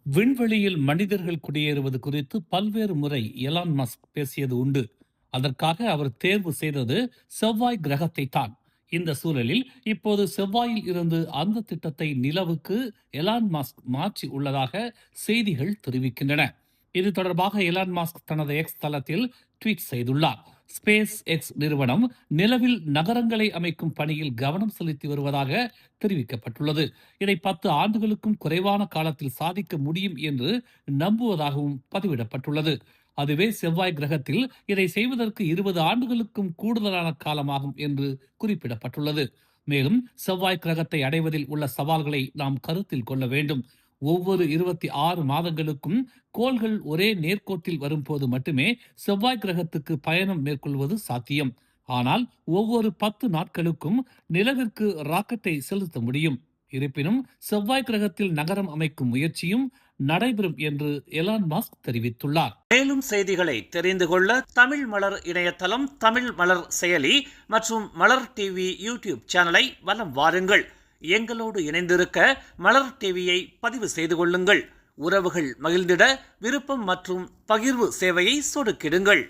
விண்வெளியில் மனிதர்கள் குடியேறுவது குறித்து பல்வேறு முறை எலான் மஸ்க் பேசியது உண்டு. அதற்காக அவர் தேர்வு செய்தது செவ்வாய் கிரகத்தை தான். இந்த சூழலில் இப்போது செவ்வாயில் இருந்து அந்த திட்டத்தை நிலவுக்கு எலான் மஸ்க் மாற்றி உள்ளதாக செய்திகள் தெரிவிக்கின்றன. இது தொடர்பாக எலான் மஸ்க் தனது எக்ஸ் தளத்தில் ட்வீட் செய்துள்ளார். ஸ்பேஸ் எக்ஸ் நிறுவனம் நிலவில் நகரங்களை அமைக்கும் பணியில் கவனம் செலுத்தி வருவதாக தெரிவிக்கப்பட்டுள்ளது. இதை 10 ஆண்டுகளுக்கும் குறைவான காலத்தில் சாதிக்க முடியும் என்று நம்புவதாகவும் பதிவிடப்பட்டுள்ளது. அதுவே செவ்வாய் கிரகத்தில் இதை செய்வதற்கு 20 ஆண்டுகளுக்கும் கூடுதலான காலமாகும் என்று குறிப்பிடப்பட்டுள்ளது. மேலும் செவ்வாய் கிரகத்தை அடைவதில் உள்ள சவால்களை நாம் கருத்தில் கொள்ள வேண்டும். ஒவ்வொரு 26 மாதங்களுக்கும் கோள்கள் ஒரே நேர்கோட்டில் வரும்போது மட்டுமே செவ்வாய் கிரகத்துக்கு பயணம் மேற்கொள்வது சாத்தியம். ஆனால் ஒவ்வொரு 10 நாட்களுக்கும் நிலவிற்கு ராக்கெட்டை செலுத்த முடியும். இருப்பினும் செவ்வாய் கிரகத்தில் நகரம் அமைக்கும் முயற்சியும் நடைபெறும் என்று எலான் மஸ்க் தெரிவித்துள்ளார். மேலும் செய்திகளை தெரிந்து கொள்ள தமிழ் மலர் இணையதளம், தமிழ் மலர் செயலி மற்றும் மலர் டிவி யூடியூப் சேனலை வலம் வாருங்கள். எங்களோடு இணைந்திருக்க மலர் டிவியை பதிவு செய்து கொள்ளுங்கள். உறவுகள் மகிழ்ந்திட விருப்பம் மற்றும் பகிர்வு சேவையை சொடுக்கிடுங்கள்.